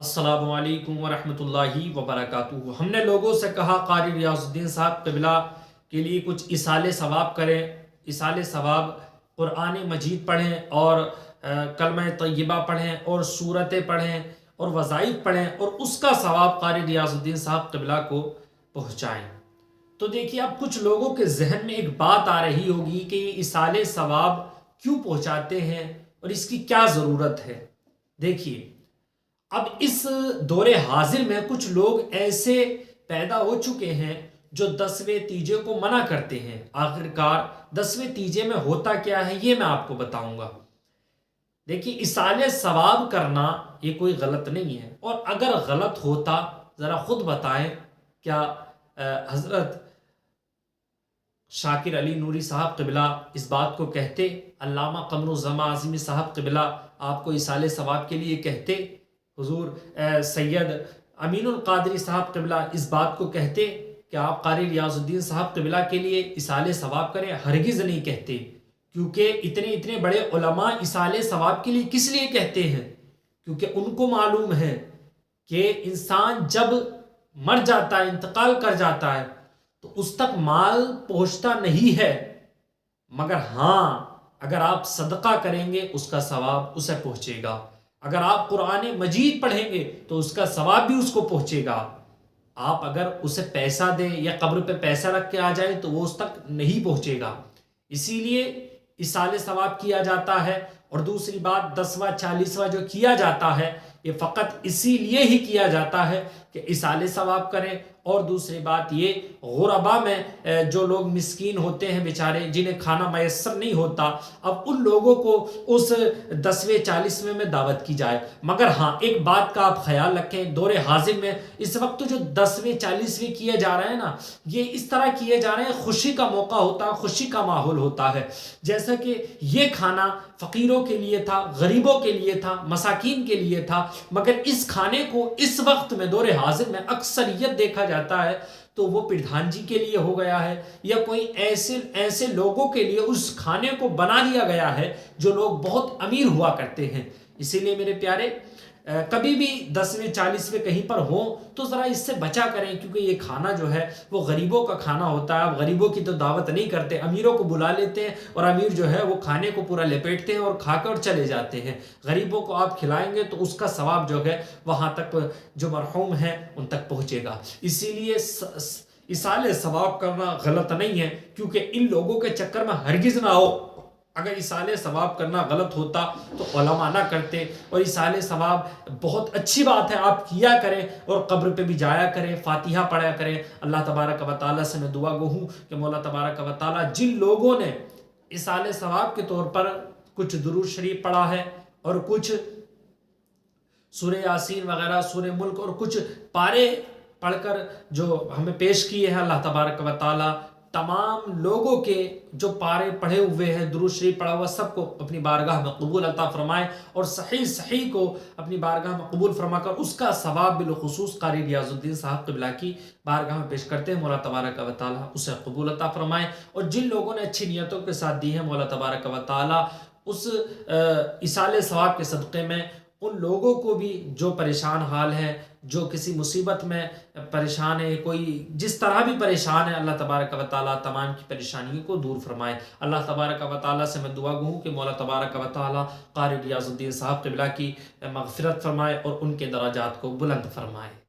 अस्सलामु अलैकुम वरहमतुल्लाहि वबरकातुहू। हमने लोगों से कहा कारी रियाजुद्दीन साहब क़िबला के लिए कुछ इसाले सवाब करें। इसाले सवाब कुरान मजीद पढ़ें और कलमा तय्यबा पढ़ें और सूरतें पढ़ें और वज़ाइफ पढ़ें और उसका सवाब कारी रियाजुद्दीन साहब क़िबला को पहुँचाएँ। तो देखिए, अब कुछ लोगों के जहन में एक बात आ रही होगी कि ये इसाले सवाब क्यों पहुँचाते हैं और इसकी क्या ज़रूरत है। देखिए, अब इस दौरे हाजिर में कुछ लोग ऐसे पैदा हो चुके हैं जो 10वें तीजे को मना करते हैं। आखिरकार 10वें तीजे में होता क्या है ये मैं आपको बताऊंगा। देखिए, इसाले सवाब करना ये कोई गलत नहीं है, और अगर गलत होता जरा खुद बताएं, क्या हजरत शाकिर अली नूरी साहब क़िबला इस बात को कहते? अल्लामा क़मरुज़्ज़मा आज़मी साहब क़िबला आपको इसाले सवाब के लिए कहते? हुजूर सैयद अमीनुल क़ादरी साहब क़िबला इस बात को कहते कि आप कारी रियाजुद्दीन साहब क़िबला के लिए इसाले सवाब करें? हरगिज़ नहीं कहते, क्योंकि इतने इतने बड़े उलमा इसाले सवाब के लिए किस लिए कहते हैं? क्योंकि उनको मालूम है कि इंसान जब मर जाता है, इंतकाल कर जाता है, तो उस तक माल पहुंचता नहीं है, मगर हाँ, अगर आप सदका करेंगे उसका सवाब उसे पहुंचेगा। अगर आप कुरान मजीद पढ़ेंगे तो उसका सवाब भी उसको पहुंचेगा। आप अगर उसे पैसा दें या कब्र पे पैसा रख के आ जाए तो वो उस तक नहीं पहुंचेगा। इसीलिए इसाले सवाब किया जाता है। और दूसरी बात, 10वां 40वां जो किया जाता है ये फ़कत इसीलिए ही किया जाता है कि इसाले सवाब करें। और दूसरी बात ये, गुरबा में जो लोग मिस्कीन होते हैं बेचारे, जिन्हें खाना मैसर नहीं होता, अब उन लोगों को उस 10वें 40वें में दावत की जाए। मगर हाँ, एक बात का आप ख्याल रखें, दौरे हाजिर में इस वक्त जो 10वें 40वें किए जा रहे हैं ना, ये इस तरह किए जा रहे हैं, खुशी का मौका होता है, खुशी का माहौल होता है। जैसा कि ये खाना फ़कीरों के लिए था, गरीबों के लिए था, मसाकीन के लिए था, मगर इस खाने को इस वक्त में दौरे हाजिर में अक्सरियत देखा जाता है तो वो प्रधान जी के लिए हो गया है, या कोई ऐसे ऐसे लोगों के लिए उस खाने को बना दिया गया है जो लोग बहुत अमीर हुआ करते हैं। इसीलिए मेरे प्यारे, कभी भी 10वें 40वें कहीं पर हो तो ज़रा इससे बचा करें, क्योंकि ये खाना जो है वो गरीबों का खाना होता है। अब गरीबों की तो दावत नहीं करते, अमीरों को बुला लेते हैं और अमीर जो है वो खाने को पूरा लपेटते हैं और खाकर चले जाते हैं। गरीबों को आप खिलाएंगे तो उसका सवाब जो है वहाँ तक जो मरहूम है उन तक पहुँचेगा। इसीलिए इसाले सवाब करना गलत नहीं है, क्योंकि इन लोगों के चक्कर में हरगिज़ ना हो। अगर इसाले सवाब करना गलत होता तो उलमा ना करते। और इसाले सवाब बहुत अच्छी बात है, आप किया करें और कब्र पे भी जाया करें, फातिहा पढ़ा करें। अल्लाह तबारक व तआला से मैं दुआ गो हूँ कि मौला तबारक व तआला जिन लोगों ने इसाले सवाब के तौर पर कुछ दुरूद शरीफ पढ़ा है और कुछ सूरह यासीन वगैरह, सूरह मुल्क और कुछ पारे पढ़कर जो हमें पेश किए हैं, अल्लाह तबारक व तआला तमाम लोगों के जो पारे पढ़े हुए हैं, दुरूद शरीफ पढ़ा हुआ, सबको अपनी बारगाह में कबूल अता फरमाए और सही सही को अपनी बारगाह में कबूल फरमाकर उसका सवाब बिलखुसूस कारी रियाजुद्दीन साहब क़िबला की बारगाह में पेश करते हैं। मौला तबारक व तआला उसे कबूल अता फरमाए। और जिन लोगों ने अच्छी नियतों के साथ दी है, मौला तबारक व तआला उस इसाले सवाब के सदक़े में उन लोगों को भी जो परेशान हाल है, जो किसी मुसीबत में परेशान है, कोई जिस तरह भी परेशान है, अल्लाह तबारक व तआला तमाम की परेशानियों को दूर फरमाए। अल्लाह तबारक व तआला से मैं दुआ गो हूँ कि मौला तबारक व तआला कारी रियाजुद्दीन साहब क़िबला की मग़फ़िरत फरमाए और उनके दराजात को बुलंद फरमाए।